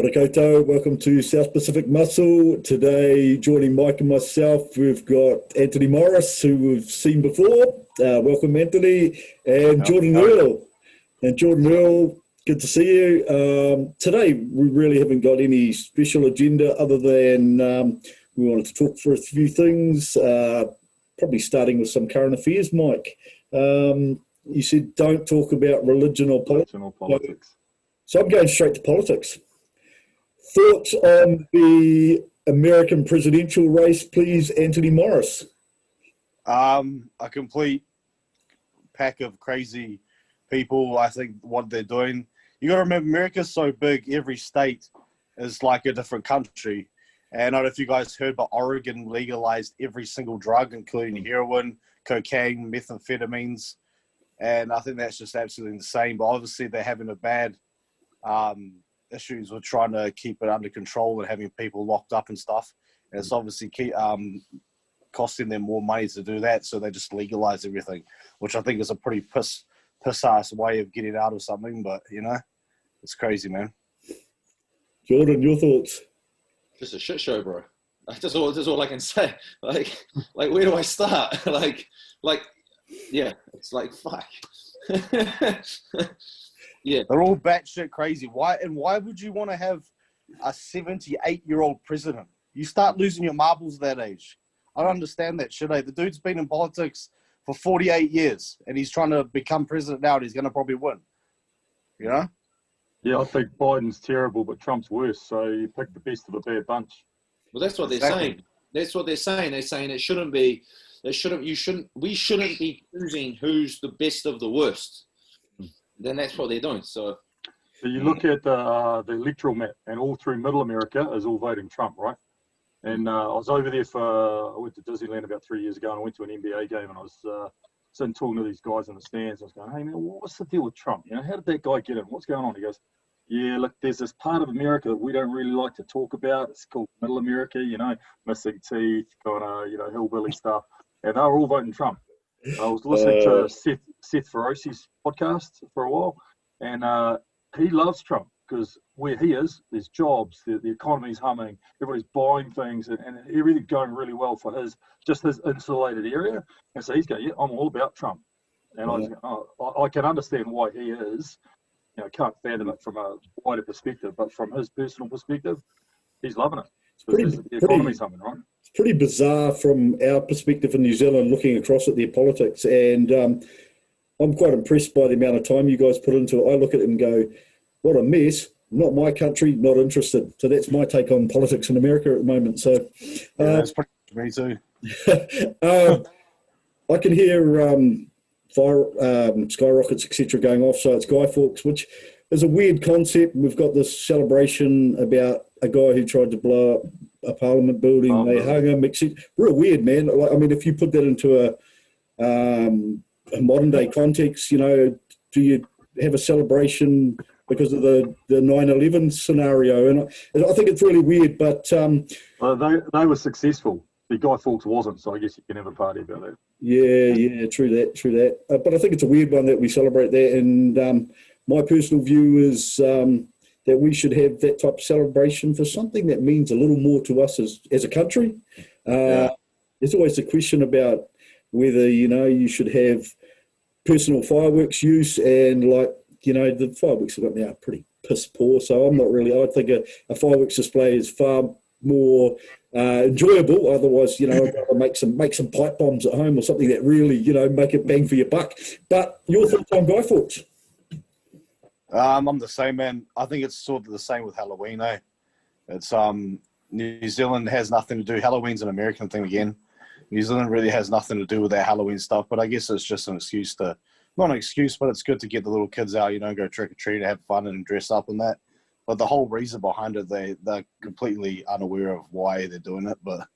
Kia ora koutou, welcome to South Pacific Muscle. Today, joining Mike and myself, we've got Antony Morris, who we've seen before. Welcome, Anthony. And Jordan Earl. And Jordan Earl, good to see you. Today, we really haven't got any special agenda other than we wanted to talk for a few things, probably starting with some current affairs, Mike. You said don't talk about religion or politics. So I'm going straight to politics. Thoughts on the American presidential race, please, Antony Morris? A complete pack of crazy people. I think what they're doing. You got to remember, America's so big. Every state is like a different country. And I don't know if you guys heard, but Oregon legalized every single drug, including heroin, cocaine, methamphetamines. And I think that's just absolutely insane. But obviously, they're having a bad issues with trying to keep it under control and having people locked up and stuff. And it's obviously costing them more money to do that, so they just legalize everything, which I think is a pretty piss-ass way of getting out of something, but, you know, it's crazy, man. Jordan, your thoughts? Just a shit show, bro. That's all I can say. Like where do I start? Yeah, it's like, fuck. Yeah, they're all batshit crazy. Why would you want to have a 78-year-old president? You start losing your marbles at that age. I don't understand that shit. The dude's been in politics for 48 years, and he's trying to become president now, and he's going to probably win. You know? Yeah, I think Biden's terrible, but Trump's worse. So you pick the best of a bad bunch. Well, that's what they're saying. That's what they're saying. They're saying it shouldn't be. We shouldn't be choosing who's the best of the worst. Then that's what they're doing. So you look at the electoral map, and all through Middle America is all voting Trump, right? And I was over there I went to Disneyland about 3 years ago, and I went to an NBA game, and I was sitting talking to these guys in the stands. I was going, hey man, what's the deal with Trump? You know, how did that guy get in? What's going on? He goes, yeah, look, there's this part of America that we don't really like to talk about. It's called Middle America, you know, missing teeth, kind of, you know, hillbilly stuff. And they were all voting Trump. I was listening to Seth Feroci's podcast for a while, and he loves Trump because where he is, there's jobs, the economy's humming, everybody's buying things, and everything's going really well for his insulated area. And so he's going, yeah, I'm all about Trump. And I was going, I can understand why he is. You know, can't fathom it from a wider perspective, but from his personal perspective, he's loving it. The economy's humming, right? It's pretty bizarre from our perspective in New Zealand, looking across at their politics, and I'm quite impressed by the amount of time you guys put into it. I look at it and go, what a mess. Not my country, not interested. So that's my take on politics in America at the moment. So that's pretty me too. I can hear skyrockets, etc., going off. So it's Guy Faulkes, which is a weird concept. We've got this celebration about a guy who tried to blow up a parliament building. They hung him, etc. Real weird, man. I mean, if you put that into a modern day context, you know, do you have a celebration because of the 9/11 scenario? And I think it's really weird, but they were successful. The Guy Faulkes wasn't, so I guess you can have a party about that. Yeah, true that. But I think it's a weird one that we celebrate that. And my personal view is that we should have that type of celebration for something that means a little more to us as a country. There's always a question about whether, you know, you should have personal fireworks use, and, like, you know, the fireworks have got now pretty piss poor. So I'm not really. I think a fireworks display is far more enjoyable. Otherwise, you know, I'd rather make some pipe bombs at home or something that really, you know, make it bang for your buck. But your thoughts on Guy Faulkes? I'm the same, man. I think it's sort of the same with Halloween, eh? It's New Zealand has nothing to do. Halloween's an American thing again. New Zealand really has nothing to do with that Halloween stuff, but I guess it's just an excuse not an excuse, but it's good to get the little kids out, you know, go trick-or-treat, have fun and dress up and that. But the whole reason behind it, they're completely unaware of why they're doing it. But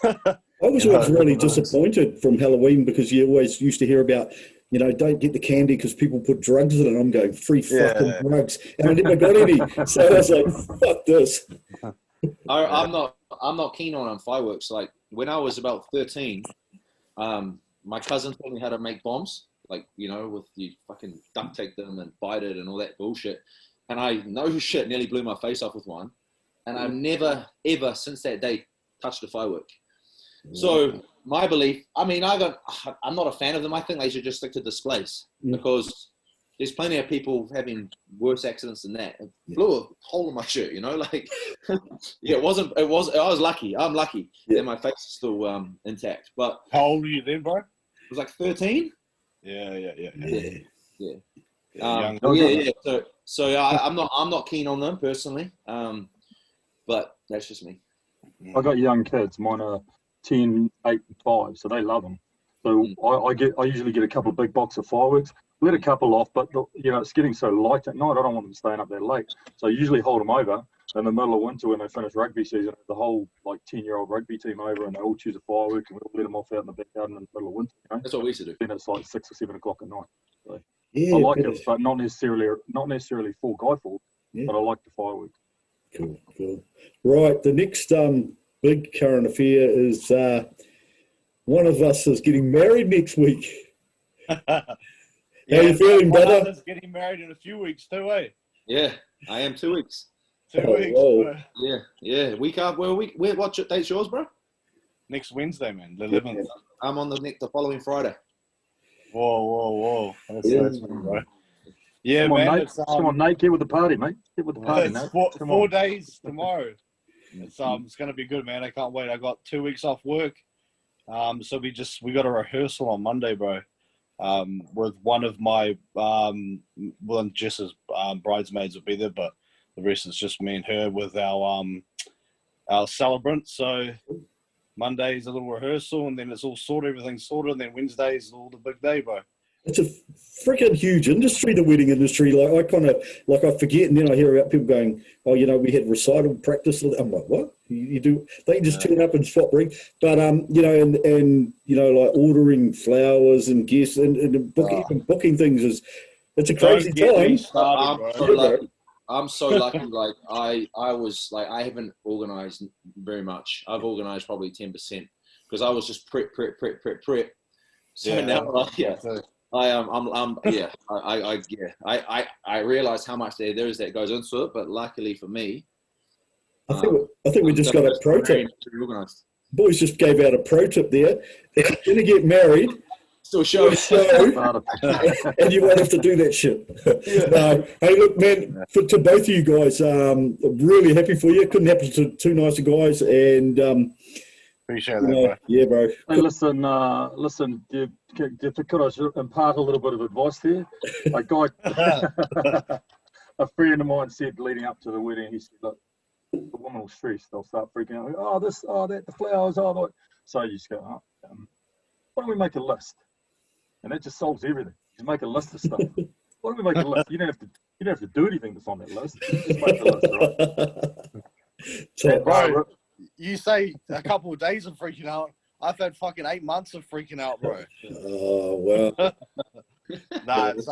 I was always really disappointed from Halloween, because you always used to hear about, you know, don't get the candy because people put drugs in it. I'm going, free fucking drugs. And I never got any. So I was like, fuck this. I'm not keen on fireworks. Like, when I was about 13, my cousin taught me how to make bombs. Like, you know, with you fucking duct tape them and bite it and all that bullshit. and I no shit nearly blew my face off with one, and I've never ever since that day touched a firework. So my belief, I mean, I'm not a fan of them. I think they should just stick to displays because there's plenty of people having worse accidents than that. It blew a hole in my shirt, you know, like, yeah, I was lucky. I'm lucky that my face is still intact. But how old were you then, bro? It was like 13. Yeah. So I'm not keen on them personally. But that's just me. I got young kids. Mine are 10, 8, and 5, so they love them. So I usually get a couple of big boxes of fireworks, let a couple off, but you know it's getting so light at night. I don't want them staying up that late, so I usually hold them over in the middle of winter when they finish rugby season. The whole like 10-year-old rugby team over, and they all choose a firework, and we'll let them off out in the backyard in the middle of winter. You know? That's what we used to do. Then it's like 6 or 7 o'clock at night. So I like it, but not necessarily full Guy Faulkes, but I like the fireworks. Cool. Right, the next big current affair is one of us is getting married next week. How you feeling, brother? One of us getting married in a few weeks too, eh? Yeah, I am 2 weeks. 2 weeks. Whoa. Yeah. Week after. What date's yours, bro? Next Wednesday, man. The 11th. I'm on the following Friday. Whoa. That's bro. Yeah, come on, man. Nate. Come on, Nate. Get with the party, mate. Get with the party, It's Nate. 4 days tomorrow. It's going to be good, man. I can't wait. I got 2 weeks off work. So we got a rehearsal on Monday, bro. With one of my Jess's bridesmaids will be there, but the rest is just me and her with our celebrant. So Monday's a little rehearsal, and then it's all sorted, everything's sorted, and then Wednesday's all the big day, bro. It's a freaking huge industry, the wedding industry. Like I forget, and then I hear about people going, "Oh, you know, we had recital practice." I'm like, "What? You do? They just turn up and swap ring?" But you know, and you know, like ordering flowers and guests and booking things it's a crazy time. I'm so lucky. Like I was like I haven't organised very much. I've organised probably 10% because I was just prep. So now, I realize how much there is that goes into it, but luckily for me, I think we just got a pro tip. Boys just gave out a pro tip there. If you're going to get married, still show, and you won't have to do that shit. No. Hey, look, man, to both of you guys, I'm really happy for you. Couldn't happen to two nicer guys, and appreciate that, bro. Yeah, bro. Hey, listen. Could I impart a little bit of advice there? A guy, a friend of mine said leading up to the wedding, he said, "Look, the woman will stress. They'll start freaking out. Oh, this, oh, that, the flowers, oh, that." So you just go, why don't we make a list? And that just solves everything. Just make a list of stuff. Why don't we make a list? You don't have to do anything that's on that list. Just make the list, right? Bro, you say a couple of days of freaking out. I've had fucking 8 months of freaking out, bro. Oh, well. Nah, it's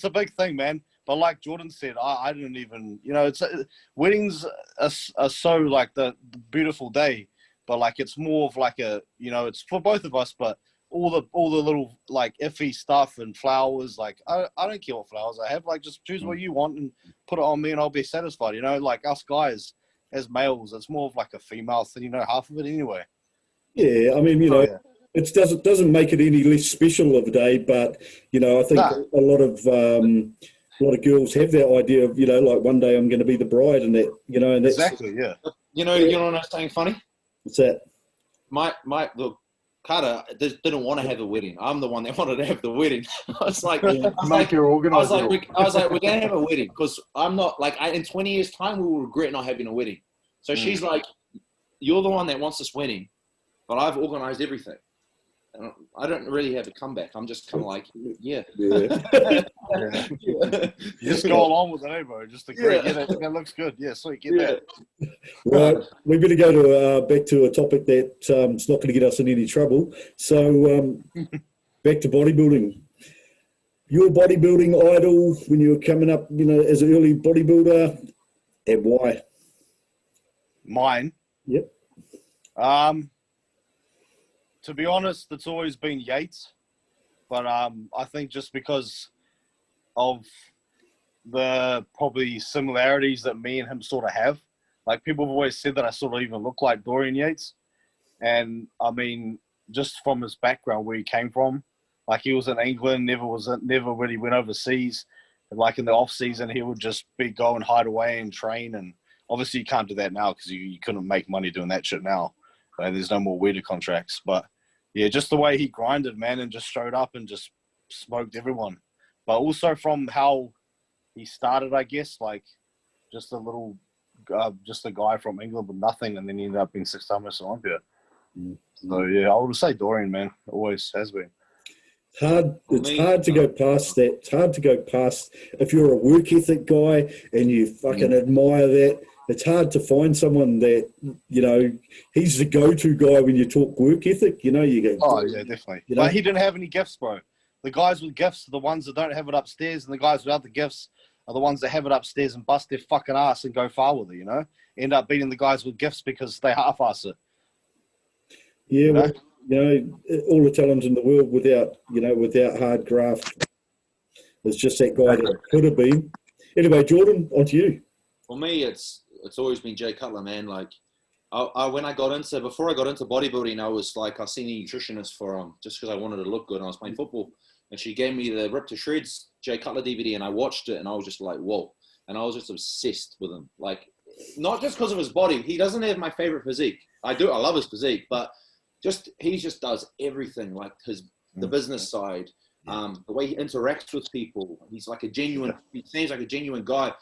a big thing, man. But like Jordan said, I didn't even, you know, weddings are so like the beautiful day, but like it's more of like a, you know, it's for both of us, but all the little like iffy stuff and flowers, like I don't care what flowers I have, like just choose what you want and put it on me and I'll be satisfied, you know, like us guys as males, it's more of like a female thing, you know, half of it anyway. Yeah, I mean, you know, it doesn't make it any less special of a day, but you know, I think a lot of girls have that idea of, you know, like one day I'm going to be the bride, and that, you know, and that's exactly, yeah. You know what something funny? What's that? Look, Carter didn't want to have a wedding. I'm the one that wanted to have the wedding. I was like, we're going to have a wedding because I'm not like in 20 years' time we will regret not having a wedding. So she's like, you're the one that wants this wedding, but I've organised everything. And I don't really have a comeback. I'm just kind of like, yeah. You just go along with it, eh, bro? Just agree. Yeah, that looks good. Yeah, sweet. Get that. Right. We better go to back to a topic that's not going to get us in any trouble. So back to bodybuilding. Your bodybuilding idol when you were coming up, you know, as an early bodybuilder, and why? Mine? Yep. To be honest, it's always been Yates, but I think just because of the probably similarities that me and him sort of have. Like, people have always said that I sort of even look like Dorian Yates. And, I mean, just from his background, where he came from, like, he was in England, never really went overseas. And, like, in the off-season, he would just be go and hide away and train. And obviously you can't do that now because you couldn't make money doing that shit now. There's no more weighted contracts. But, yeah, just the way he grinded, man, and just showed up and just smoked everyone. But also from how he started, I guess, like, just a guy from England with nothing, and then he ended up being 6-time Mr. Olympia. So, yeah, I would say Dorian, man. Always has been. It's hard to go past that. It's hard to go past if you're a work ethic guy and you fucking admire that. It's hard to find someone that, you know, he's the go-to guy when you talk work ethic. You know, you go, oh, yeah, definitely. You know? But he didn't have any gifts, bro. The guys with gifts are the ones that don't have it upstairs, and the guys without the gifts are the ones that have it upstairs and bust their fucking ass and go far with it, you know? End up beating the guys with gifts because they half-ass it. Yeah, you know? Well, you know, all the talent in the world without hard graft. It's just that guy that could have been. Anyway, Jordan, on to you. For me, it's always been Jay Cutler, man. Like, before I got into bodybuilding, I seen a nutritionist for just because I wanted to look good. And I was playing football, and she gave me the Rip to Shreds Jay Cutler DVD, and I watched it, and I was just like, whoa. And I was just obsessed with him. Like, not just because of his body. He doesn't have my favorite physique. I love his physique, but he just does everything. Like the business side, the way he interacts with people. He seems like a genuine guy.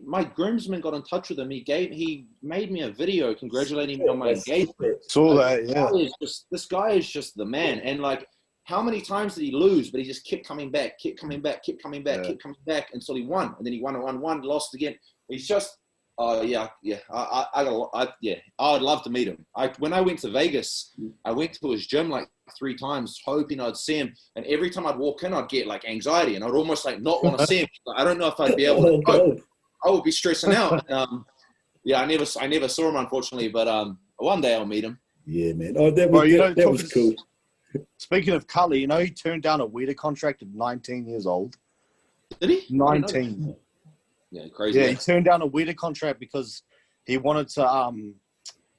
My groomsman got in touch with him. He made me a video congratulating me on my engagement. Saw that, yeah. This guy is just the man. And like, how many times did he lose? But he just kept coming back until he won. And then he won, lost again. He's just, I would love to meet him. When I went to Vegas, I went to his gym like 3 times, hoping I'd see him. And every time I'd walk in, I'd get like anxiety, and I'd almost like not want to see him. I don't know if I'd be able to cope. I would be stressing out. I never saw him, unfortunately, but one day I'll meet him. Yeah, man. Oh, that was cool. Speaking of Cully, you know, he turned down a WEDA contract at 19 years old. Did he? 19. Yeah, crazy. Yeah, he turned down a WEDA contract because he wanted to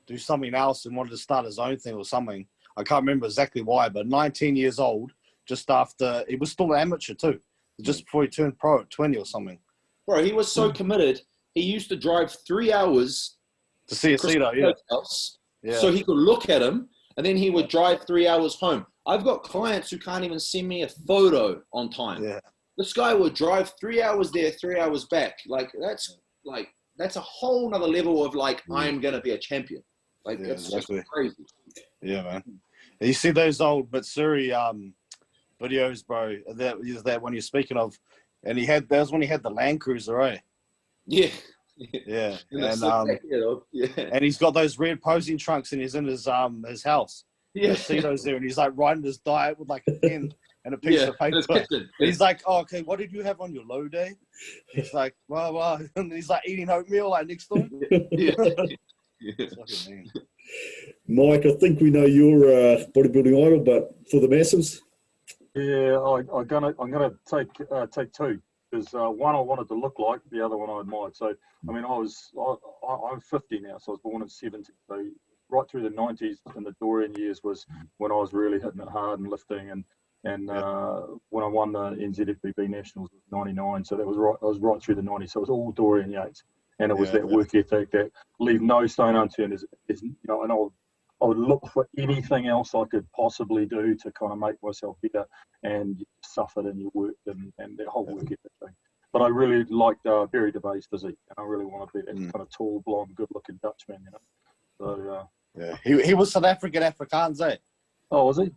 do something else and wanted to start his own thing or something. I can't remember exactly why, but 19 years old, just after, he was still an amateur too, just before he turned pro at 20 or something. Bro, he was so committed, he used to drive 3 hours to see a Cito, yeah. So he could look at him, and then he would drive 3 hours home. I've got clients who can't even send me a photo on time. Yeah. This guy would drive 3 hours there, 3 hours back. That's a whole nother level of I'm going to be a champion. That's exactly. Just crazy. Yeah, man. You see those old Matsuri videos, bro, that one you're speaking of, and that was when he had the Land Cruiser, right? Yeah. Yeah. And he's got those red posing trunks, and he's in his house. Yeah. See those there, and he's like writing his diet with like a pen and a piece of paper. And he's like, "Oh, okay, what did you have on your low day?" He's like, "Well," and he's like eating oatmeal like next to him. Mike, I think we know you're a bodybuilding idol, but for the masses, yeah, I'm gonna take 2 because one I wanted to look like, the other one I admired. So I mean, I'm 50 now, so I was born in '70. So right through the 90s and the Dorian years was when I was really hitting it hard and lifting, and when I won the NZFBB Nationals in '99, so that was right. I was right through the '90s, so it was all Dorian Yates, and it was that work ethic that leave no stone unturned. Is and I would look for anything else I could possibly do to kind of make myself better, and you suffered and you worked and that whole work ethic thing. But I really liked Barry DeBay's physique, and I really want to be that kind of tall, blonde, good-looking Dutchman, So he was South Afrikaans, eh? Oh, was he?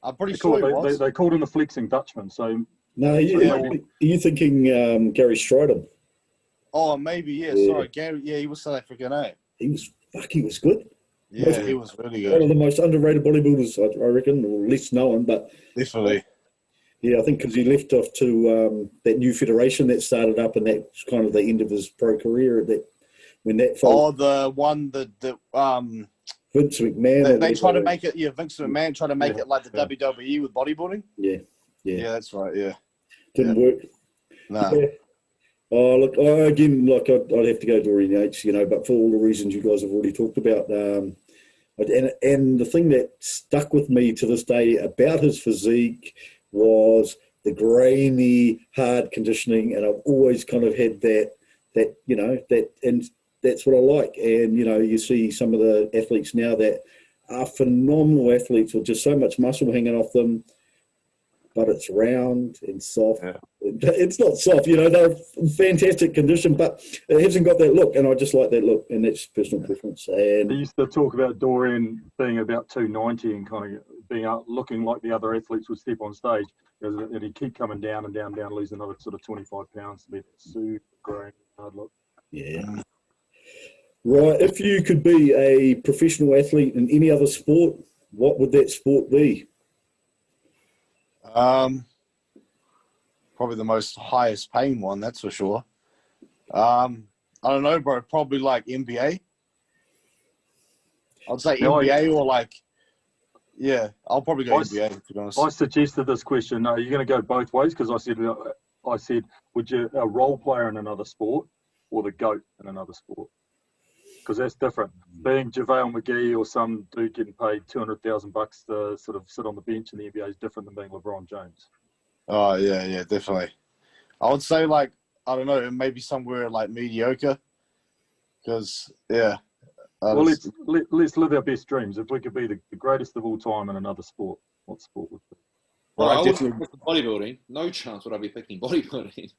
I'm pretty sure he was. They called him the flexing Dutchman. So no, are you thinking Gary Stridham? Oh, maybe, yeah. Sorry, Gary. Yeah, he was South African, eh? He was good. Yeah, he was really good. One of the most underrated bodybuilders, I reckon, or least known, but definitely. Yeah, I think because he left off to that new federation that started up, and that's kind of the end of his pro career. When that the one that Vince McMahon. They tried to make it. Yeah, Vince McMahon tried to make it like the WWE with bodybuilding. Yeah, that's right. Yeah, didn't work. No. Oh, look, again, like I'd have to go Dorian Yates, but for all the reasons you guys have already talked about. And the thing that stuck with me to this day about his physique was the grainy, hard conditioning, and I've always kind of had and that's what I like. And you see some of the athletes now that are phenomenal athletes with just so much muscle hanging off them, but it's round and soft. Yeah. It's not soft, they're fantastic condition, but it hasn't got that look, and I just like that look, and that's personal preference. And They used to talk about Dorian being about 290 and kind of being looking like the other athletes would step on stage, and he'd keep coming down and down, lose another sort of 25 pounds to be that super great hard look. yeah. Right, if you could be a professional athlete in any other sport, what would that sport be? Probably the most highest paying one, that's for sure. I don't know, bro. Probably like NBA. I'd say NBA or like, yeah, I'll probably go NBA, to be honest. I suggested this question. Are you going to go both ways? Because I said, would you a role player in another sport or the GOAT in another sport? Because that's different. Being JaVale McGee or some dude getting paid $200,000 to sort of sit on the bench in the NBA is different than being LeBron James. Oh, yeah, definitely. I would say, like, I don't know, maybe somewhere like mediocre. Because, yeah. Well, let's live our best dreams. If we could be the greatest of all time in another sport, what sport would it be? Well, I would pick bodybuilding. No chance would I be picking bodybuilding.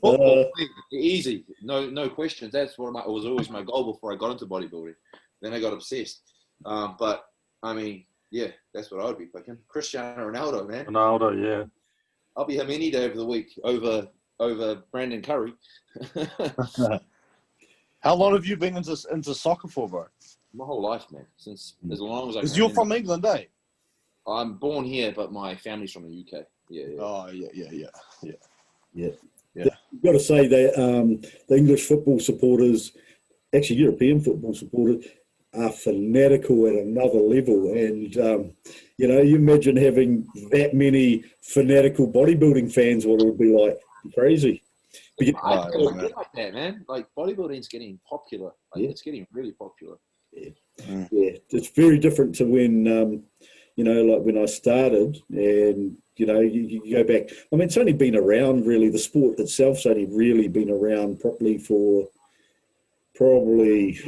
Football, easy, no questions. That's what was always my goal before I got into bodybuilding. Then I got obsessed. But I mean, yeah, that's what I would be picking. Cristiano Ronaldo, man. Ronaldo, yeah. I'll be him any day of the week over Brandon Curry. How long have you been into soccer for, bro? My whole life, man. Since as long as I. Because you're from England, eh? I'm born here, but my family's from the UK. Yeah. Oh, yeah. You've got to say that the English football supporters, actually European football supporters, are fanatical at another level. And, you imagine having that many fanatical bodybuilding fans, what it would be like. Crazy. But I feel like that, man. Like, bodybuilding's getting popular. It's getting really popular. Yeah. Yeah. It's very different to when, like when I started and, you go back. I mean, it's only been around, really. The sport itself's only really been around properly for probably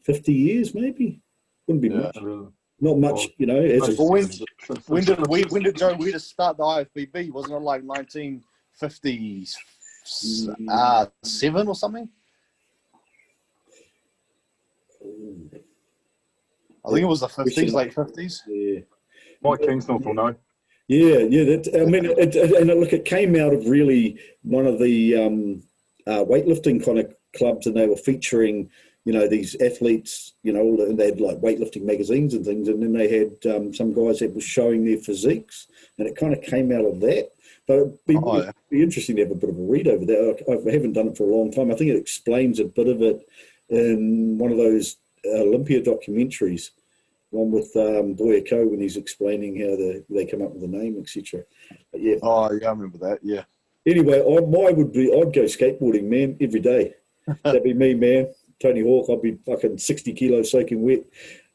50 years, maybe. Wouldn't be much. Not much, As when did Joe Weider start the IFBB? Wasn't it like 1957 or something? I think it was the 50s, late 50s. Yeah. Mike Kingsnorth will know. Yeah. It came out of really one of the weightlifting kind of clubs, and they were featuring, these athletes, and they had like weightlifting magazines and things, and then they had some guys that were showing their physiques, and it kind of came out of that. But it'd be interesting to have a bit of a read over that. I haven't done it for a long time. I think it explains a bit of it in one of those Olympia documentaries, one with Boyako, when he's explaining how they come up with the name, etc. Yeah. Oh, yeah, I remember that, yeah. Anyway, I'd go skateboarding, man, every day. That'd be me, man. Tony Hawk, I'd be fucking 60 kilos soaking wet.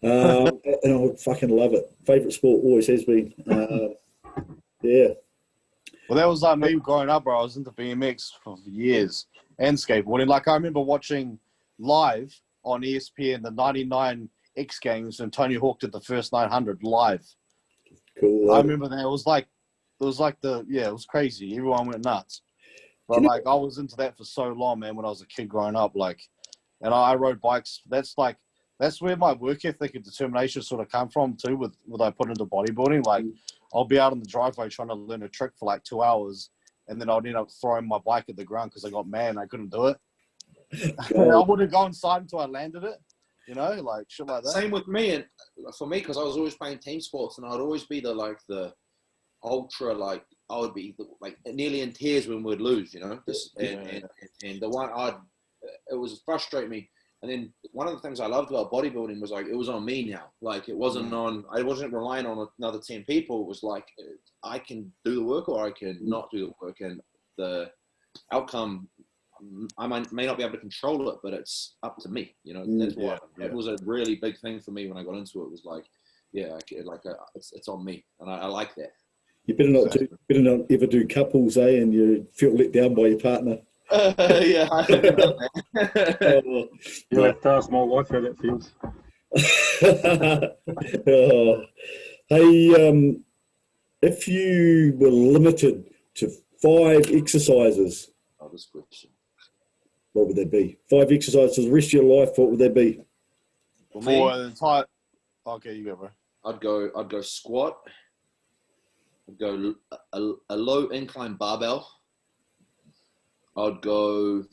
And I would fucking love it. Favourite sport always has been. Yeah. Well, that was like me growing up, bro. I was into BMX for years and skateboarding. Like, I remember watching live on ESPN the 99 X Games, and Tony Hawk did the first 900 live. Cool. I remember that. It was crazy. Everyone went nuts. But, I was into that for so long, man, when I was a kid growing up. And I rode bikes. That's where my work ethic and determination sort of come from, too, with what I put into bodybuilding. I'll be out on the driveway trying to learn a trick for 2 hours, and then I'd end up throwing my bike at the ground because I got mad and I couldn't do it. I wouldn't go inside until I landed it, shit like that. Same with me, and for me, because I was always playing team sports, and I'd always be the ultra, I would be nearly in tears when we'd lose, and the one it was frustrate me And then one of the things I loved about bodybuilding was like, it was on me now. Like I wasn't relying on another 10 people. It was like, I can do the work or I can not do the work. And the outcome, I may not be able to control it, but it's up to me. You know, that's why it was a really big thing for me when I got into it. It was like, it's on me. And I like that. You better not ever do couples, and you feel let down by your partner. Yeah, I haven't done that. You'll have to ask my wife how that feels. Hey, if you were limited to 5 exercises, This question. what would they be? 5 exercises for the rest of your life, what would they be? For For me, the entire. Okay, you go, bro. I'd go squat. I'd go a low incline barbell. I'd go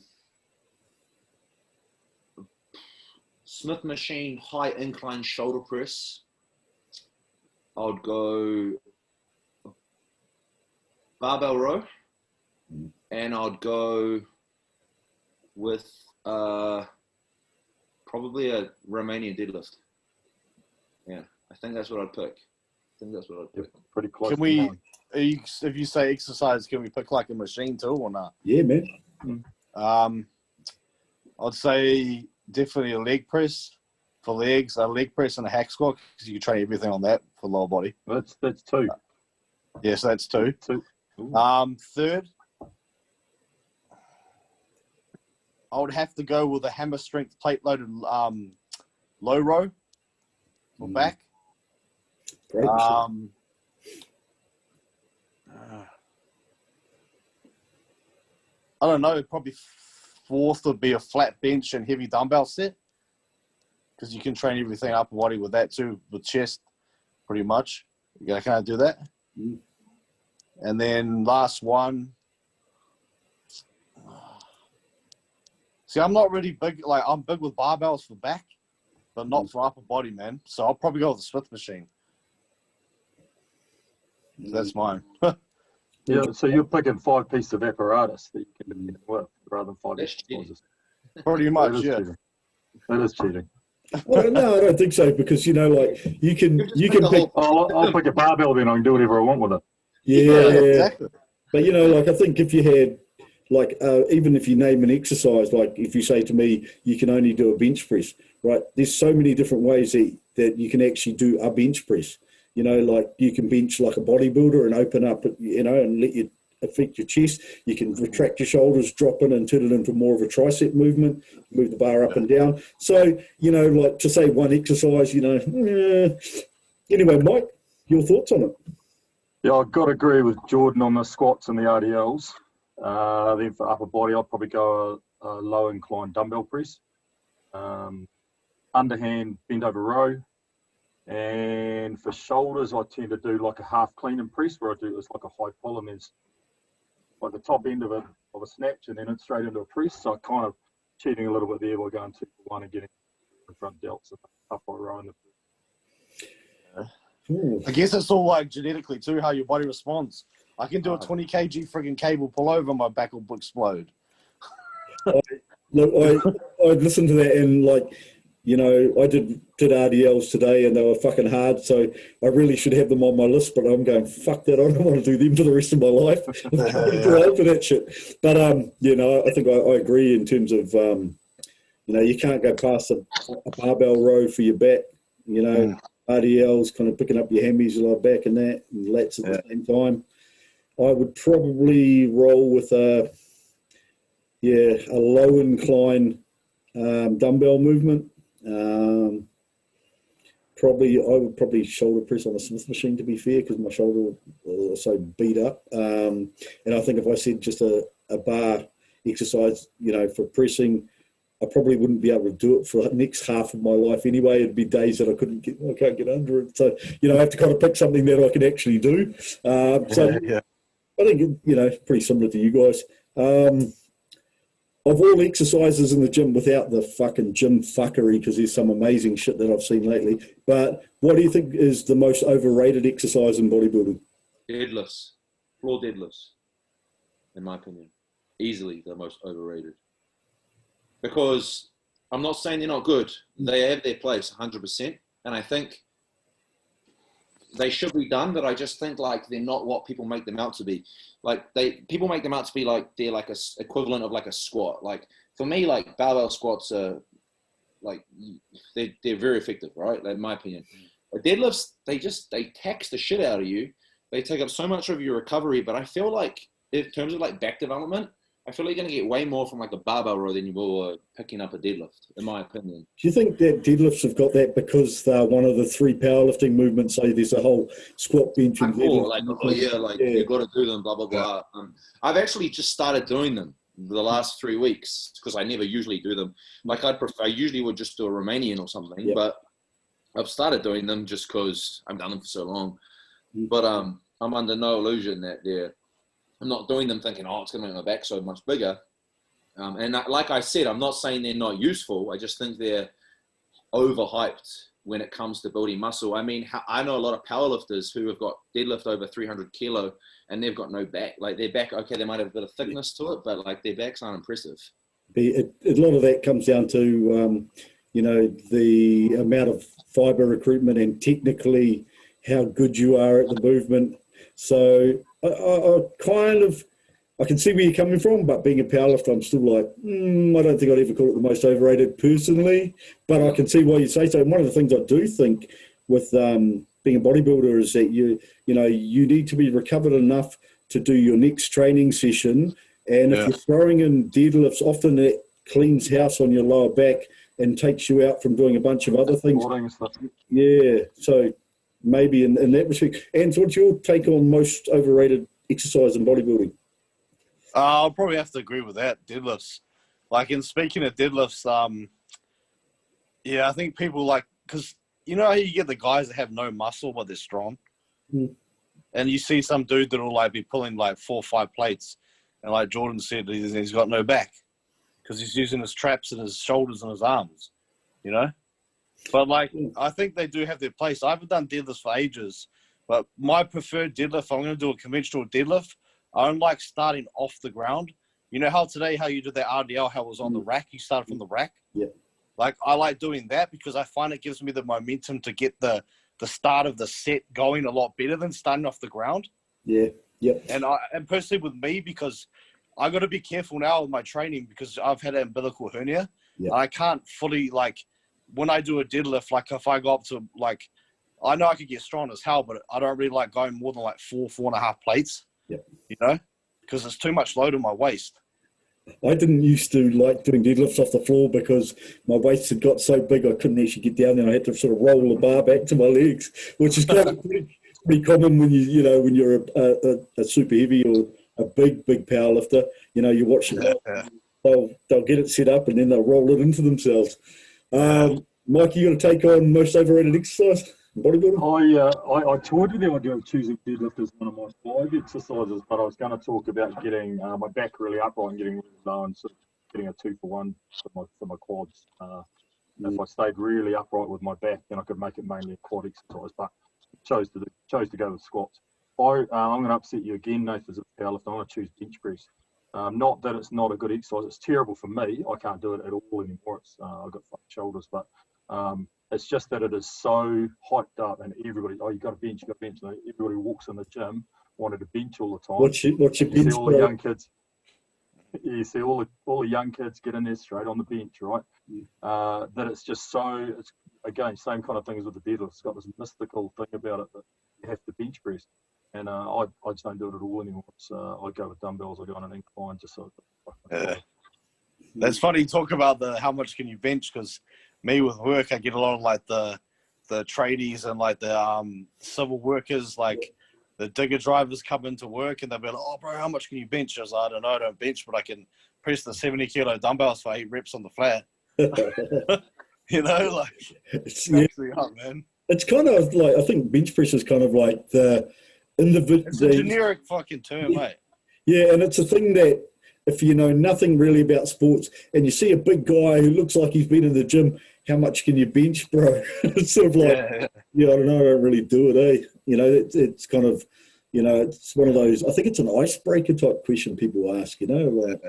Smith machine high incline shoulder press. I'd go barbell row, and I'd go with probably a Romanian deadlift. Yeah, I think that's what I'd pick. Pretty close. Can we? If you say exercise, can we pick like a machine too or not? Yeah, man. I'd say definitely a leg press for legs, a leg press and a hack squat because you can train everything on that for lower body. That's 2. Yeah, so that's 2. 2. Third, I would have to go with a hammer strength plate loaded low row for back. Great. I don't know, probably 4th would be a flat bench and heavy dumbbell set because you can train everything upper body with that too, with chest pretty much. You can't do that. And then last one. See, I'm not really big. Like I'm big with barbells for back, but not for upper body, man. So I'll probably go with the Smith machine. That's mine. Yeah, so you're picking 5 pieces of apparatus that you can do with rather than 5 That's exercises. Pretty much, yeah. Cheating. That is cheating. Well, no, I don't think so because like you can pick. I'll pick a barbell then. I can do whatever I want with it. Yeah, exactly. But like I think if you had like even if you name an exercise, like if you say to me you can only do a bench press, right? There's so many different ways that you can actually do a bench press. Like you can bench like a bodybuilder and open up, and let you affect your chest. You can retract your shoulders, drop in and turn it into more of a tricep movement, move the bar up and down. So, like to say one exercise, Anyway, Mike, your thoughts on it? Yeah, I've got to agree with Jordan on the squats and the RDLs. Then for upper body, I'll probably go a low incline dumbbell press. Underhand bend over row. And for shoulders, I tend to do like a half clean and press where I do it's like a high pull and there's like the top end of a snatch and then it's straight into a press. So I kind of cheating a little bit there by going 2-for-1 and getting the front delts up by row. I guess it's all like genetically too, how your body responds. I can do a 20 kg friggin' cable pull over, my back will explode. I listened to that and I did RDLs today and they were fucking hard, so I really should have them on my list, but I'm going, fuck that, I don't want to do them for the rest of my life. I'm too old for that shit. But, I think I agree in terms of, you can't go past a barbell row for your back, RDLs kind of picking up your hammies, your lower back and that, and lats at the same time. I would probably roll with a low incline dumbbell movement. I would probably shoulder press on a Smith machine, to be fair, because my shoulder was so beat up. And I think if I said just a bar exercise, for pressing, I probably wouldn't be able to do it for the next half of my life anyway. It'd be days that I can't get under it. So, I have to kind of pick something that I can actually do. I think, pretty similar to you guys. Of all exercises in the gym, without the fucking gym fuckery, because there's some amazing shit that I've seen lately, but what do you think is the most overrated exercise in bodybuilding? Deadlifts. Floor deadlifts, in my opinion. Easily the most overrated. Because, I'm not saying they're not good. They have their place 100%. And I think they should be done, but I just think like they're not what people make them out to be. Like people make them out to be like they're like a equivalent of like a squat. Like for me, like barbell squats are like they're very effective, right? Like, in my opinion. But deadlifts, they tax the shit out of you. They take up so much of your recovery. But I feel like in terms of like back development, I feel like you're going to get way more from like a barbell row than you will picking up a deadlift, in my opinion. Do you think that deadlifts have got that because they're one of the 3 powerlifting movements? Say there's a whole squat, bench, and deadlift. You've got to do them, blah, blah, blah. I've actually just started doing them the last 3 weeks because I never usually do them. Like I usually would just do a Romanian or something, but I've started doing them just because I've done them for so long. But I'm under no illusion that I'm not doing them thinking, oh, it's going to make my back so much bigger. And like I said, I'm not saying they're not useful. I just think they're overhyped when it comes to building muscle. I mean, I know a lot of powerlifters who have got deadlift over 300 kilo and they've got no back. Like their back, okay, they might have a bit of thickness to it, but like their backs aren't impressive. A lot of that comes down to, the amount of fiber recruitment and technically how good you are at the movement. So I can see where you're coming from, but being a powerlifter, I'm still like, I don't think I'd ever call it the most overrated personally, but I can see why you say so. And one of the things I do think with being a bodybuilder is that you need to be recovered enough to do your next training session. And if you're throwing in deadlifts, often it cleans house on your lower back and takes you out from doing a bunch of other things. Yeah, so maybe in that respect. And so what's your take on most overrated exercise in bodybuilding? I'll probably have to agree with that. Deadlifts. Like, in speaking of deadlifts, I think people like, because you know how you get the guys that have no muscle but they're strong? And you see some dude that'll like be pulling like 4 or 5 plates. And like Jordan said, he's got no back because he's using his traps and his shoulders and his arms, you know? But like, I think they do have their place. I haven't done deadlifts for ages, but my preferred deadlift, I'm going to do a conventional deadlift. I don't like starting off the ground. You know how you did that RDL, how it was on the rack? You started from the rack? Yeah. Like, I like doing that because I find it gives me the momentum to get the start of the set going a lot better than starting off the ground. Yeah. Yep. And personally with me, because I got to be careful now with my training because I've had an umbilical hernia. Yep. I can't fully, like, when I do a deadlift, like if I go up to, like, I know I could get strong as hell, but I don't really like going more than like 4.5 plates. Yep. You know, because it's too much load on my waist. I didn't used to like doing deadlifts off the floor because my waist had got so big I couldn't actually get down there. I had to sort of roll the bar back to my legs, which is kind of pretty common when when you're a super heavy or a big power lifter. You know, you watch them. They'll get it set up and then they'll roll it into themselves. Mike, you got to take on most overrated exercise? Bodybuilding? I toyed with the idea of choosing deadlift as one of my 5 exercises, but I was going to talk about getting my back really upright and getting really low and sort of getting a 2-for-1 for my quads. If I stayed really upright with my back, then I could make it mainly a quad exercise, but chose to go with squats. I'm going to upset you again, Nathan, as a powerlifter. I'm going to choose bench press. Not that it's not a good exercise. It's terrible for me. I can't do it at all anymore. I've got flat shoulders, but it's just that it is so hyped up, and everybody, you got to bench, you got to bench. Everybody walks in the gym wanted to bench all the time. What's your bench? See all the young kids. You see all the young kids get in there straight on the bench, right? That it's just so. It's again same kind of thing as with the deadlift. It's got this mystical thing about it that you have to bench press, and I just don't do it at all anymore. So I go with dumbbells. I go on an incline just so. That's funny you talk about how much can you bench, because me with work I get a lot of like the tradies and like the civil workers, like the digger drivers come into work and they'll be like, "Oh bro, how much can you bench?" I was like, "I don't know, I don't bench, but I can press the 70 kilo dumbbells for 8 reps on the flat." You know, like it's actually up, man. It's kind of like, I think bench press is kind of like the individual. It's a generic fucking term, mate. Yeah, and it's a thing that if you know nothing really about sports and you see a big guy who looks like he's been in the gym, how much can you bench, bro? It's sort of like, I don't know, I don't really do it, eh? You know, it's kind of, it's one of those, I think it's an icebreaker type question people ask, like,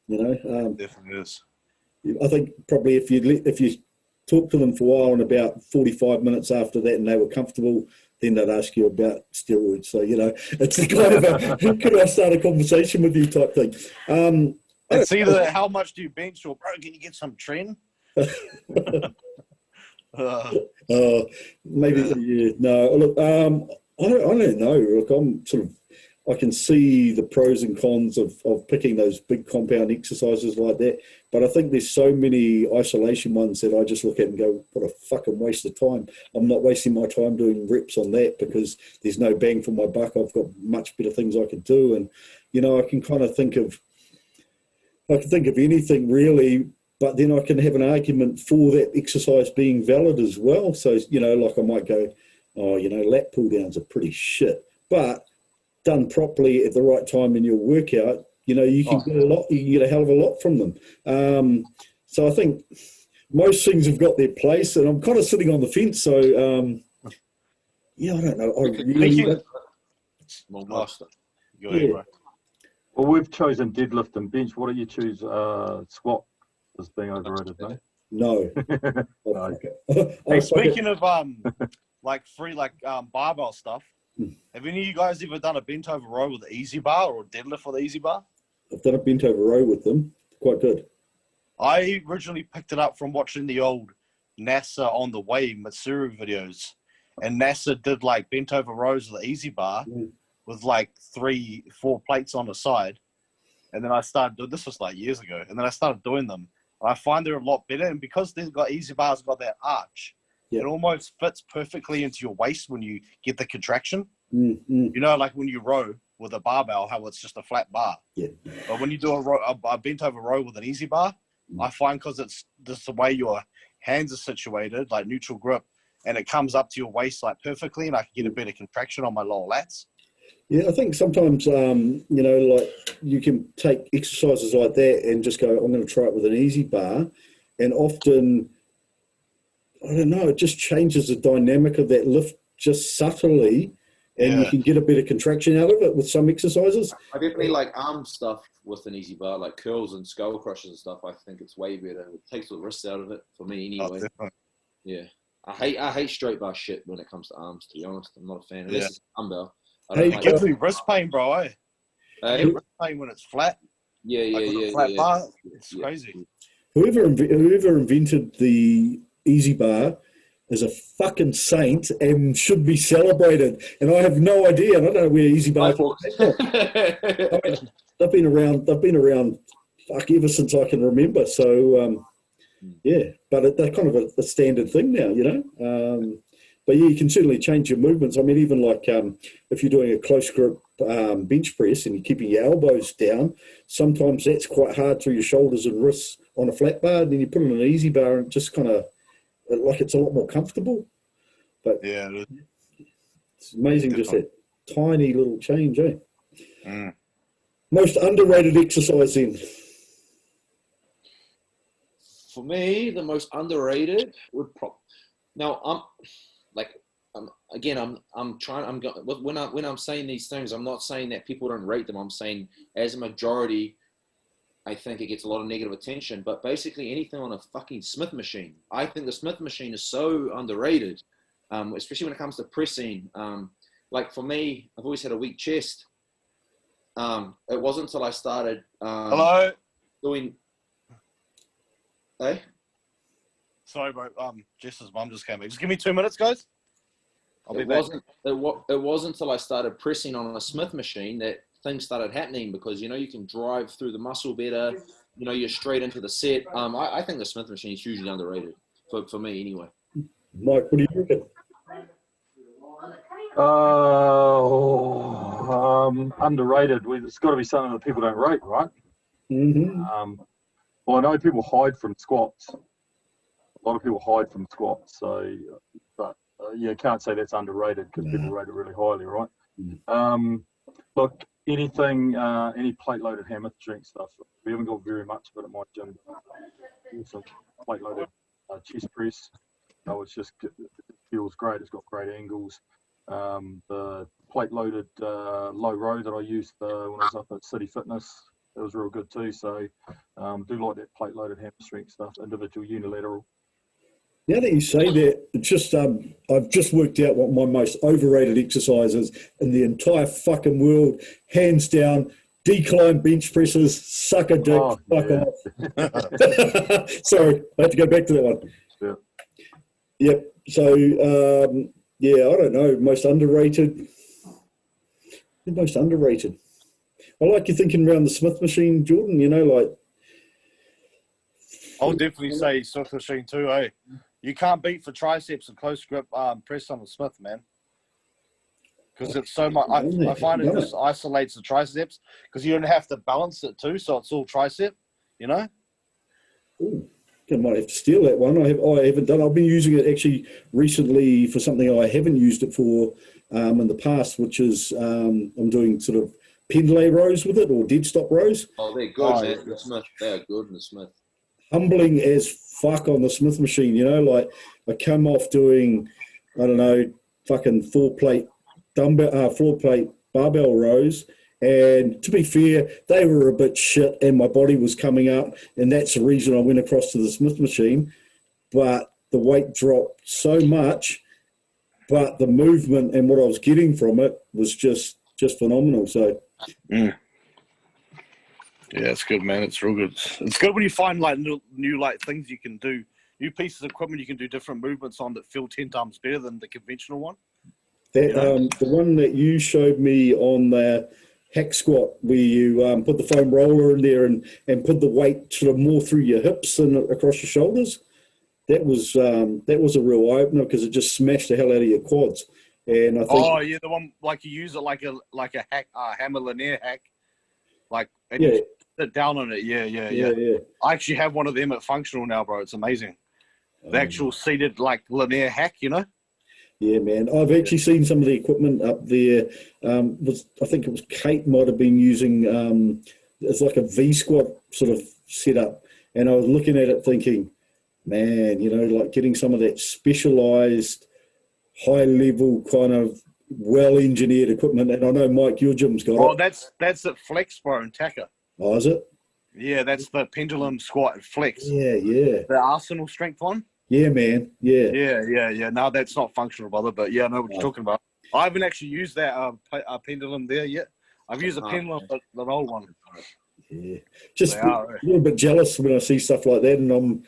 Definitely is. I think probably if you talk to them for a while, and about 45 minutes after that, and they were comfortable, then they'd ask you about steroids. So it's a kind of a could I start a conversation with you type thing. It's either how much do you bench or bro, can you get some trend? Maybe yeah. No, look, I don't know. Look, I can see the pros and cons of picking those big compound exercises like that, but I think there's so many isolation ones that I just look at and go, what a fucking waste of time. I'm not wasting my time doing reps on that because there's no bang for my buck. I've got much better things I could do, and I can kind of think of anything really. But then I can have an argument for that exercise being valid as well. So, like I might go, lat pull downs are pretty shit. But done properly at the right time in your workout, you can get a lot, you can get a hell of a lot from them. So I think most things have got their place, and I'm kind of sitting on the fence. So, I don't know. I really Well, we've chosen deadlift and bench. Why don't you choose squat as being overrated, no? No. No. Hey, speaking of barbell stuff, have any of you guys ever done a bent over row with the easy bar or a deadlift with the easy bar? I've done a bent over row with them. Quite good. I originally picked it up from watching the old NASA on the way Matsuru videos, and NASA did like bent over rows with the easy bar with like 3-4 plates on the side, and then I started doing this was like years ago, and then I started doing them. I find they're a lot better, and because they've got easy bars, got that arch, it almost fits perfectly into your waist when you get the contraction. Like when you row with a barbell, how it's just a flat bar. Yeah. But when you do a bent over row with an easy bar, I find because it's just the way your hands are situated, like neutral grip, and it comes up to your waist like perfectly, and I can get a better contraction on my lower lats. Yeah, I think sometimes, like you can take exercises like that and just go, I'm going to try it with an easy bar. And often, I don't know, it just changes the dynamic of that lift just subtly, and you can get a better contraction out of it with some exercises. I definitely like arm stuff with an easy bar, like curls and skull crushers and stuff. I think it's way better. It takes the wrists out of it for me anyway. Yeah. I hate straight bar shit when it comes to arms, to be honest. I'm not a fan of this. It's a dumbbell. It gives me wrist pain, bro. I get wrist pain when it's flat. Flat bar. It's crazy. Whoever invented the easy bar is a fucking saint and should be celebrated. And I have no idea. I don't know where easy bar. They've been around. Fuck, ever since I can remember. So but they're kind of a standard thing now, But you can certainly change your movements. I mean, even like if you're doing a close grip bench press and you're keeping your elbows down, sometimes that's quite hard through your shoulders and wrists on a flat bar. And then you put it on an easy bar and just kind of like it's a lot more comfortable. But it's amazing just that tiny little change, eh? Most underrated exercise then? For me, the most underrated would when I'm saying these things, I'm not saying that people don't rate them. I'm saying as a majority, I think it gets a lot of negative attention. But basically anything on a fucking Smith machine. I think the Smith machine is so underrated, especially when it comes to pressing. Like for me, I've always had a weak chest. It wasn't until I started doing. Hey? Sorry, bro. Jess's mum just came back. Just give me 2 minutes, guys. It wasn't until I started pressing on a Smith machine that things started happening because, you can drive through the muscle better. You're straight into the set. I think the Smith machine is hugely underrated for me anyway. Mike, what do you reckon? Underrated. It's got to be something that people don't rate, right? Well, I know people hide from squats. A lot of people hide from squats. So, but you can't say that's underrated because people rate it really highly, right? Look, anything, any plate-loaded hammer strength stuff. We haven't got very much of it at my gym. Also, plate-loaded chest press. It feels great. It's got great angles. The plate-loaded low row that I used when I was up at City Fitness That was real good too. So do like that plate loaded hammer strength stuff, individual unilateral. Now that you say that, it's just I've just worked out what my most overrated exercise is in the entire fucking world, hands down. Decline bench presses, suck a dick, fuck off. Sorry, I have to go back to that one. Yeah. Yep. So, I don't know. Most underrated. The most underrated. I like you thinking around the Smith machine, Jordan. You know, like. I'll definitely say Smith machine too, eh? You can't beat for triceps and close grip press on the Smith, man. Because it's so much. I find it just isolates the triceps because you don't have to balance it too, so it's all tricep, you know? Ooh, I might have to steal that one. I haven't done. I've been using it actually recently for something I haven't used it for in the past, which is I'm doing sort of pendlay rows with it or dead stop rows. Oh, they're good, man. The Smith, they're good in the Smith. Humbling as fuck on the Smith machine, you know? Like, I come off doing, I don't know, fucking floor plate barbell rows, and to be fair, they were a bit shit and my body was coming up, and that's the reason I went across to the Smith machine. But the weight dropped so much, but the movement and what I was getting from it was just phenomenal. So yeah, it's good, man. It's real good. It's good when you find like new like things you can do, new pieces of equipment you can do different movements on that feel 10 times better than the conventional one. That the one that you showed me on the hack squat, where you put the foam roller in there and put the weight sort of more through your hips and across your shoulders, that was a real eye opener because it just smashed the hell out of your quads. And I think, the one like you use it like a hack, hammer linear hack, like and yeah, you sit down on it. Yeah. I actually have one of them at Functional now, bro. It's amazing. The actual seated like linear hack, you know. Yeah, man. I've actually seen some of the equipment up there. I think it was Kate might have been using, it's like a V squat sort of setup. And I was looking at it thinking, man, you know, like getting some of that specialized, high level kind of well-engineered equipment. And I know, Mike, your gym's got it. Oh, that's at Flex, bro, in Taka. Oh, is it? Yeah, that's the pendulum squat at Flex. Yeah. The Arsenal strength one. Yeah, man. Yeah. Yeah. No, that's not functional, brother. But yeah, I know what you're talking about. I haven't actually used that pendulum there yet. I've used a pendulum, but an old one. Yeah. Just a little bit jealous when I see stuff like that, and I'm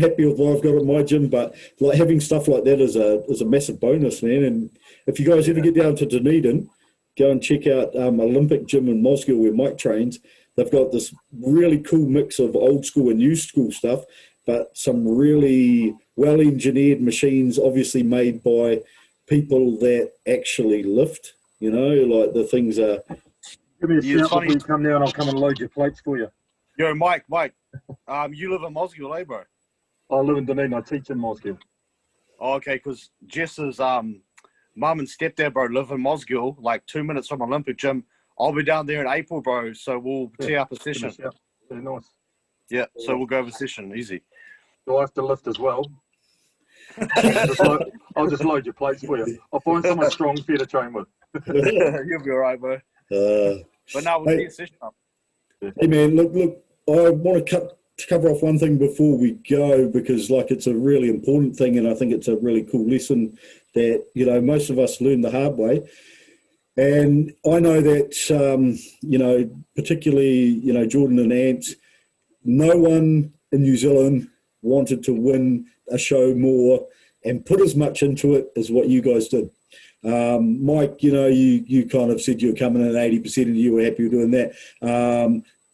happy with what I've got at my gym, but like having stuff like that is a massive bonus, man. And if you guys ever get down to Dunedin, go and check out Olympic Gym in Mosgiel where Mike trains. They've got this really cool mix of old school and new school stuff, but some really well-engineered machines, obviously made by people that actually lift, you know, like the things are... Give me a shout before you come down, I'll come and load your plates for you. Yo, Mike, you live in Mosgiel, eh, bro? I live in Dunedin, I teach in Mosgiel. Oh, okay, because Jess's mum and stepdad, bro, live in Mosgiel, like 2 minutes from Olympic Gym. I'll be down there in April, bro, so we'll tee up a session. Yeah, nice. Yeah, so we'll go over a session, easy. Do I have to lift as well? I'll just load your plates for you. I'll find someone strong for you to train with. You'll be all right, bro. But now we'll tee a session up. Hey, man, look, I want to cover off one thing before we go, because like it's a really important thing, and I think it's a really cool lesson that, you know, most of us learn the hard way. And I know that, you know, particularly, you know, Jordan and Ant, no one in New Zealand wanted to win a show more and put as much into it as what you guys did. Mike, you know, you kind of said you were coming in at 80% and you were happy with doing that.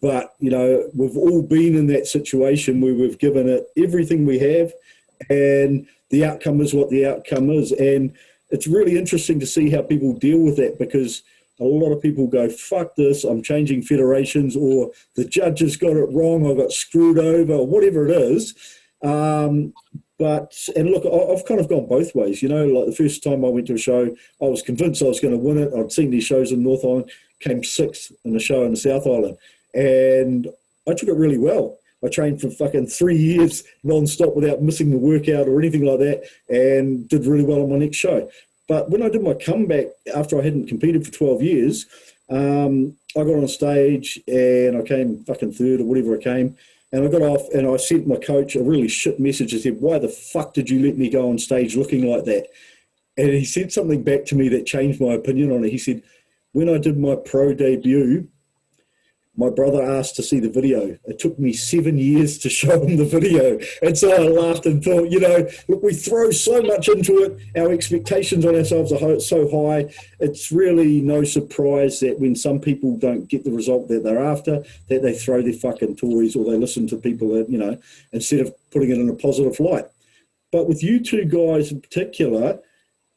But, you know, we've all been in that situation where we've given it everything we have, and the outcome is what the outcome is. And it's really interesting to see how people deal with that, because a lot of people go, fuck this, I'm changing federations, or the judges got it wrong, I got screwed over, or whatever it is. And look, I've kind of gone both ways. You know, like the first time I went to a show, I was convinced I was going to win it. I'd seen these shows in North Island, came sixth in a show in the South Island, and I took it really well. I trained for fucking 3 years non-stop without missing the workout or anything like that, and did really well on my next show. But when I did my comeback after I hadn't competed for 12 years, I got on stage and I came fucking third or whatever I came. And I got off and I sent my coach a really shit message. I said, why the fuck did you let me go on stage looking like that? And he said something back to me that changed my opinion on it. He said, when I did my pro debut, my brother asked to see the video. It took me 7 years to show him the video. And so I laughed and thought, you know, look, we throw so much into it. Our expectations on ourselves are so high. It's really no surprise that when some people don't get the result that they're after, that they throw their fucking toys or they listen to people that, you know, instead of putting it in a positive light. But with you two guys in particular,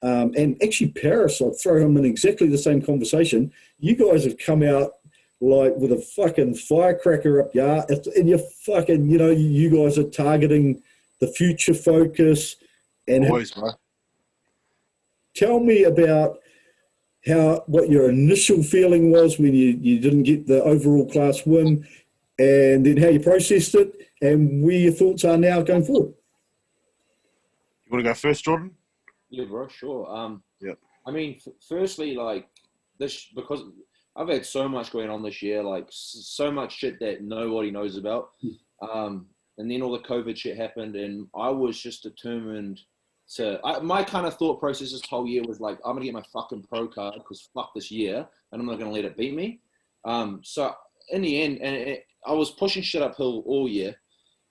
and actually Paris, I'll throw him in exactly the same conversation. You guys have come out like with a fucking firecracker up your ass, and you're fucking, you know, you guys are targeting the future focus. And Always, bro. Tell me about what your initial feeling was when you didn't get the overall class win, and then how you processed it, and where your thoughts are now going forward. You want to go first, Jordan? Yeah, bro, sure. Yep. I mean, firstly, like this, because I've had so much going on this year, like so much shit that nobody knows about. And then all the COVID shit happened, and I was just determined to. My kind of thought process this whole year was like, I'm gonna get my fucking pro card because fuck this year, and I'm not gonna let it beat me. So in the end, I was pushing shit uphill all year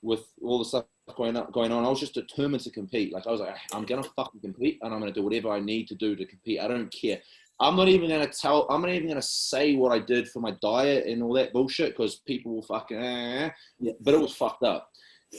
with all the stuff going on. I was just determined to compete. Like I was like, I'm gonna fucking compete, and I'm gonna do whatever I need to do to compete. I don't care. I'm not even gonna say what I did for my diet and all that bullshit because people will fucking yeah. But it was fucked up.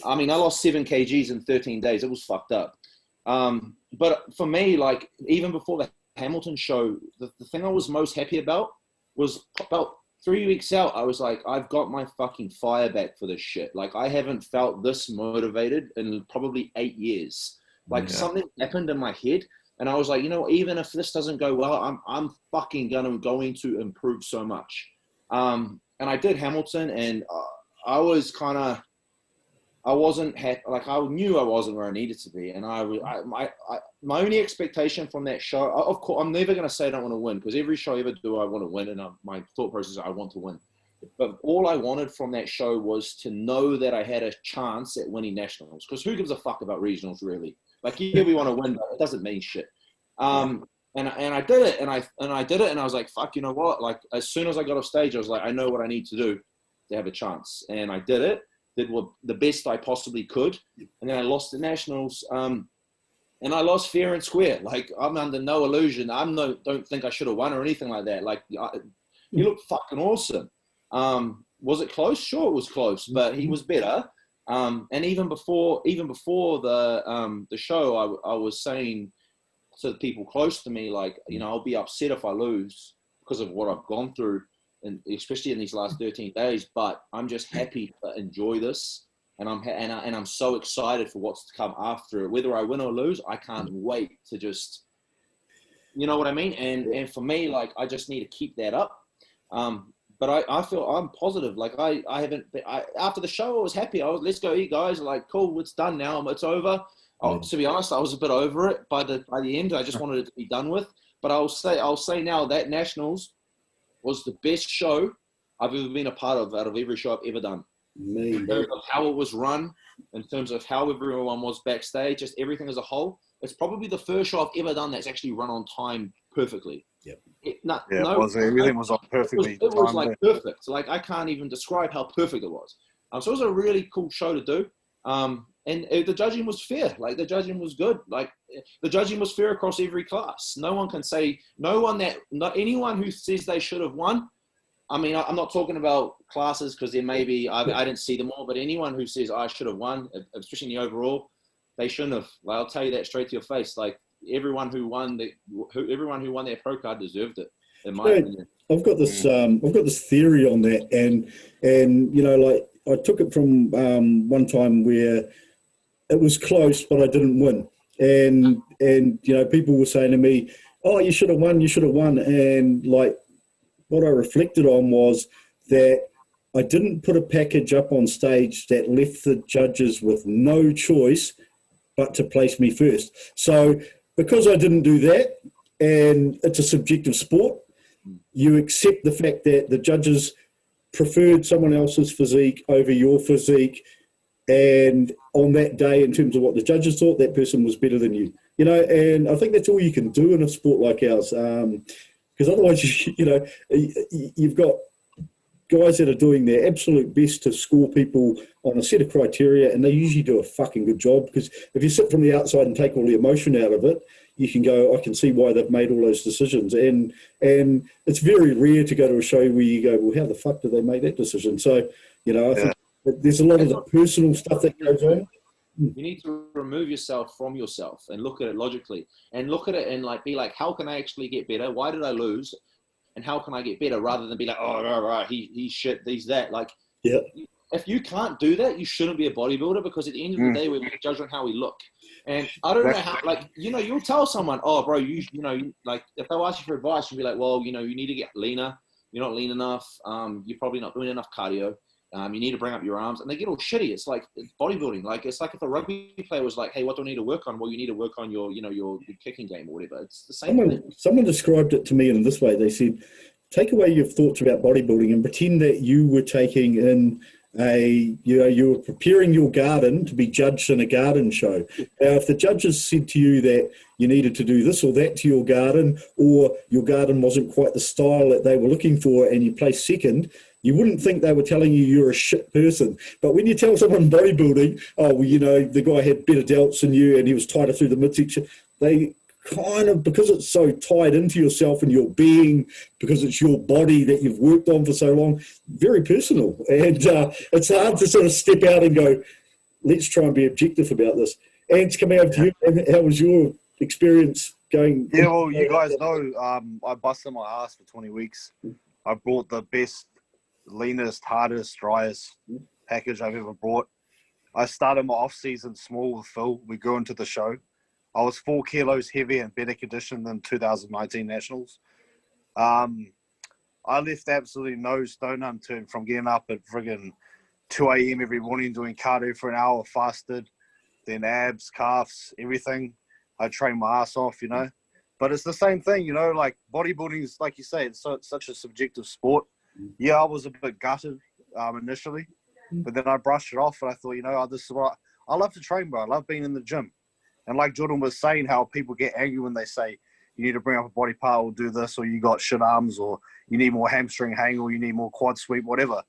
I mean, I lost 7 kgs in 13 days. It was fucked up. But for me, like even before the Hamilton show, the thing I was most happy about was about 3 weeks out. I was like, I've got my fucking fire back for this shit. Like I haven't felt this motivated in probably 8 years. Like something happened in my head. And I was like, you know, even if this doesn't go well, I'm fucking going to improve so much. And I did Hamilton, and I wasn't happy. Like I knew I wasn't where I needed to be, and my only expectation from that show, of course, I'm never going to say I don't want to win because every show I ever do, I want to win, and my thought process is I want to win. But all I wanted from that show was to know that I had a chance at winning nationals. Because who gives a fuck about regionals, really? Like, yeah, we want to win, but it doesn't mean shit. And I did it, and I did it, and I was like, fuck, you know what? Like, as soon as I got off stage, I was like, I know what I need to do to have a chance, and I did it. Did what the best I possibly could, and then I lost the nationals. And I lost fair and square. Like, I'm under no illusion. Don't think I should have won or anything like that. Like, he looked fucking awesome. Was it close? Sure, it was close, but he was better. And even before the show, I was saying to the people close to me, like, you know, I'll be upset if I lose because of what I've gone through, and especially in these last 13 days. But I'm just happy to enjoy this, and I'm so excited for what's to come after it. Whether I win or lose, I can't wait to just, you know what I mean. And for me, like, I just need to keep that up. But I feel I'm positive. Like after the show, I was happy. Let's go eat, guys. Like, cool, it's done now. It's over. To be honest, I was a bit over it by the end. I just wanted it to be done with. But I'll say now that Nationals was the best show I've ever been a part of out of every show I've ever done. In terms of how it was run, in terms of how everyone was backstage, just everything as a whole. It's probably the first show I've ever done that's actually run on time perfectly. Yep. Everything was on perfectly. It was like perfect. Like I can't even describe how perfect it was. So it was a really cool show to do. And the judging was fair. Like the judging was good. Like the judging was fair across every class. No one can say, anyone who says they should have won. I mean, I'm not talking about classes because there may be, I didn't see them all, but anyone who says I should have won, especially in the overall, they shouldn't have. Like, I'll tell you that straight to your face. Like everyone who won their pro card deserved it, in my opinion. I've got this theory on that, and you know, like I took it from one time where it was close, but I didn't win, and you know, people were saying to me, "Oh, you should have won, and like what I reflected on was that I didn't put a package up on stage that left the judges with no choice but to place me first. So because I didn't do that, and it's a subjective sport, you accept the fact that the judges preferred someone else's physique over your physique, and on that day, in terms of what the judges thought, that person was better than you. You know, and I think that's all you can do in a sport like ours, because otherwise, you know, you've got guys that are doing their absolute best to score people on a set of criteria, and they usually do a fucking good job, because if you sit from the outside and take all the emotion out of it, you can go, I can see why they've made all those decisions. And it's very rare to go to a show where you go, well, how the fuck did they make that decision? So, you know, I think there's a lot of the personal stuff that goes on. You need to remove yourself from yourself and look at it logically, and look at it and like be like, how can I actually get better? Why did I lose? And how can I get better? Rather than be like, oh, right, he's shit, he's that. Like, if you can't do that, you shouldn't be a bodybuilder, because at the end of the day, we're judged on how we look. And I don't know how, like, you know, you'll tell someone, oh, bro, you know, like, if they'll ask you for advice, you'll be like, well, you know, you need to get leaner. You're not lean enough. You're probably not doing enough cardio. You need to bring up your arms. And they get all shitty. It's like it's bodybuilding. Like, it's like if a rugby player was like, hey, what do I need to work on? Well, you need to work on your, you know, your kicking game or whatever. It's the same thing. Someone described it to me in this way. They said, take away your thoughts about bodybuilding and pretend that you were taking in you were preparing your garden to be judged in a garden show. Now, if the judges said to you that you needed to do this or that to your garden, or your garden wasn't quite the style that they were looking for and you placed second, you wouldn't think they were telling you you're a shit person. But when you tell someone bodybuilding, oh, well, you know, the guy had better delts than you and he was tighter through the midsection, they kind of, because it's so tied into yourself and your being, because it's your body that you've worked on for so long, very personal. And it's hard to sort of step out and go, let's try and be objective about this. Ants, coming over to you, and how was your experience going? Yeah, well, you guys know I busted my ass for 20 weeks. I brought the best, leanest, hardest, driest package I've ever brought. I started my off-season small with Phil. We grew into the show. I was 4 kilos heavier and better condition than 2019 Nationals. I left absolutely no stone unturned from getting up at friggin' 2 a.m. every morning, doing cardio for an hour, fasted, then abs, calves, everything. I trained my ass off, you know. But it's the same thing, you know, like bodybuilding is, like you say, it's such a subjective sport. Yeah, I was a bit gutted initially, but then I brushed it off and I thought, you know, this is what I love to train, bro. I love being in the gym. And like Jordan was saying, how people get angry when they say you need to bring up a body part or do this, or you got shit arms, or you need more hamstring hang, or you need more quad sweep, whatever.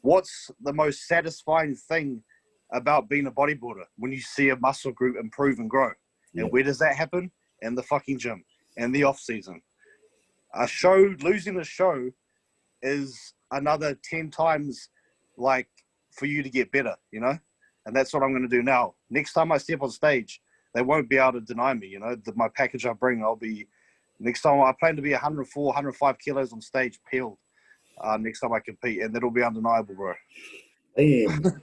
What's the most satisfying thing about being a bodybuilder? When you see a muscle group improve and grow. And where does that happen? In the fucking gym, in the off season. Losing a show is another 10 times like for you to get better, you know? And that's what I'm going to do now. Next time I step on stage, they won't be able to deny me, you know. My package I bring, next time I plan to be 104, 105 kilos on stage peeled next time I compete, and that'll be undeniable, bro. Damn.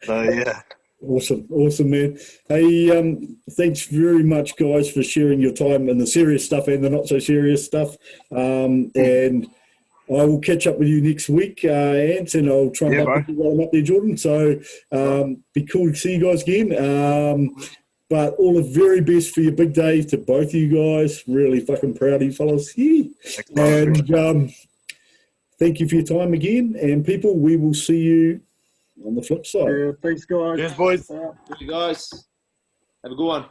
So, yeah. Awesome, man. Hey, thanks very much, guys, for sharing your time and the serious stuff and the not so serious stuff. And I will catch up with you next week, Ants, and I'll try and help you while I'm up there, Jordan. So be cool to see you guys again. But all the very best for your big day to both of you guys. Really fucking proud of you fellas. Yeah. And thank you for your time again. And people, we will see you on the flip side. Yeah, thanks, guys. Cheers, boys. Thank you guys. Have a good one.